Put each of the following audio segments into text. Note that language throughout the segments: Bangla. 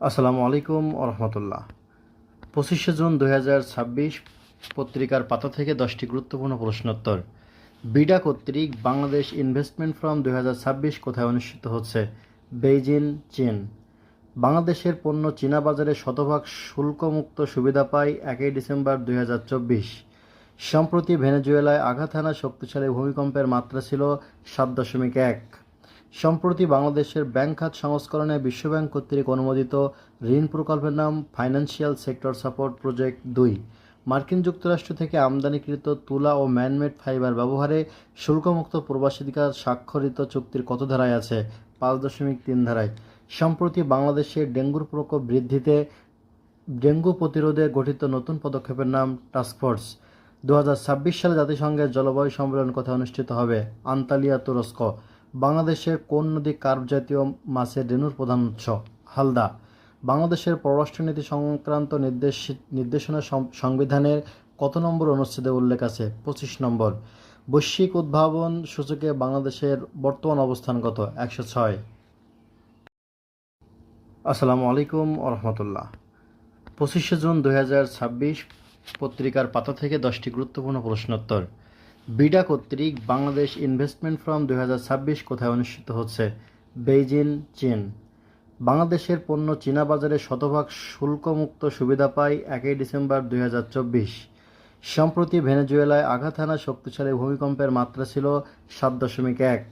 আসসালামু আলাইকুম রহমতুল্লাহ। 25শে জুন 2026 পত্রিকার পাতা থেকে 10টি গুরুত্বপূর্ণ প্রশ্নোত্তর। বিডা কর্তৃক বাংলাদেশ ইনভেস্টমেন্ট ফোরাম 2026 কোথায় অনুষ্ঠিত হচ্ছে? বেইজিং, চীন। বাংলাদেশের পণ্য চীনা বাজারে শতভাগ শুল্কমুক্ত সুবিধা পায় 1 ডিসেম্বর 2024। সম্প্রতি ভেনেজুয়েলায় আঘাত হানা শক্তিশালী ভূমিকম্পের মাত্রা ছিল 7.1। সম্প্রতি বাংলাদেশের ব্যাংক খাত সংস্করণে বিশ্বব্যাংক কর্তৃক অনুমোদিত ঋণ প্রকল্পের নাম ফাইন্যান্সিয়াল সেক্টর সাপোর্ট প্রজেক্ট 2। মার্কিন যুক্তরাষ্ট্র থেকে আমদানিকৃত তুলা ও ম্যানমেড ফাইবার ব্যবহারে শুল্কমুক্ত প্রবেশাধিকার স্বাক্ষরিত চুক্তির কত ধারায় আছে? 5.3 ধারায়। সম্প্রতি বাংলাদেশে ডেঙ্গুর প্রকোপ বৃদ্ধিতে ডেঙ্গু প্রতিরোধে গঠিত নতুন পদক্ষেপের নাম টাস্কফোর্স। 2026 সালে জাতিসংঘের জলবায়ু সম্মেলন কোথায় অনুষ্ঠিত হবে? আন্তালিয়া, তুরস্ক। বাংলাদেশের কোন নদী কার্প জাতীয় মাছের রেণুর প্রধান উৎস? হালদা। বাংলাদেশের পররাষ্ট্রনীতি সংক্রান্ত নির্দেশনা সংবিধানের কত নম্বর অনুচ্ছেদে উল্লেখ আছে? 25 নম্বর। বৈশ্বিক উদ্ভাবন সূচকে বাংলাদেশের বর্তমান অবস্থান কত? 106। আসসালামু আলাইকুম রহমতুল্লাহ। 25শে জুন 2026 পত্রিকার পাতা থেকে 10টি গুরুত্বপূর্ণ প্রশ্নোত্তর। বিডা কর্তৃক বাংলাদেশ ইনভেস্টমেন্ট ফোরাম 2026 কোথায় অনুষ্ঠিত হচ্ছে? বেইজিং, চীন। বাংলাদেশের পণ্য চীনা বাজারে শতভাগ শুল্কমুক্ত সুবিধা পায় 1 ডিসেম্বর 2024। সম্প্রতি ভেনেজুয়েলায় আঘাত হানা শক্তিশালী ভূমিকম্পের মাত্রা ছিল 7.1।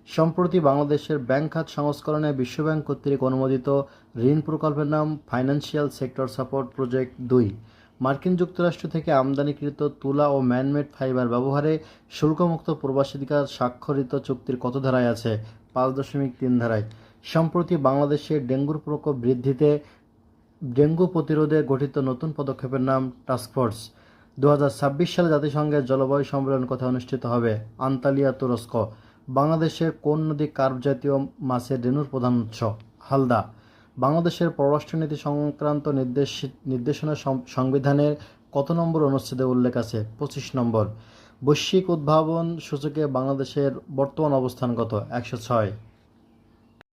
সম্প্রতি বাংলাদেশের ব্যাংক খাত সংস্করণে বিশ্বব্যাংক কর্তৃক অনুমোদিত ঋণ প্রকল্পের নাম ফাইন্যান্সিয়াল সেক্টর সাপোর্ট প্রজেক্ট 2। মার্কিন যুক্তরাষ্ট্র থেকে আমদানিকৃত তুলা ও ম্যানমেড ফাইবার ব্যবহারে শুল্কমুক্ত প্রবেশাধিকার স্বাক্ষরিত চুক্তির কত ধারায় আছে? 5.3 ধারায়। সম্প্রতি বাংলাদেশে ডেঙ্গুর প্রকোপ বৃদ্ধিতে ডেঙ্গু প্রতিরোধে গঠিত নতুন পদক্ষেপের নাম টাস্কফোর্স। 2026 সালে জাতিসংঘের জলবায়ু সম্মেলন কোথায় অনুষ্ঠিত হবে? আন্তালিয়া, তুরস্ক। বাংলাদেশের কোন নদী কার্প জাতীয় মাছের রেণুর প্রধান উৎস? হালদা। বাংলাদেশের পররাষ্ট্রনীতি সংক্রান্ত নির্দেশনা সংবিধানের কত নম্বর অনুচ্ছেদে উল্লেখ আছে? 25 নম্বর। বৈশ্বিক উদ্ভাবন সূচকে বাংলাদেশের বর্তমান অবস্থান কত? 106।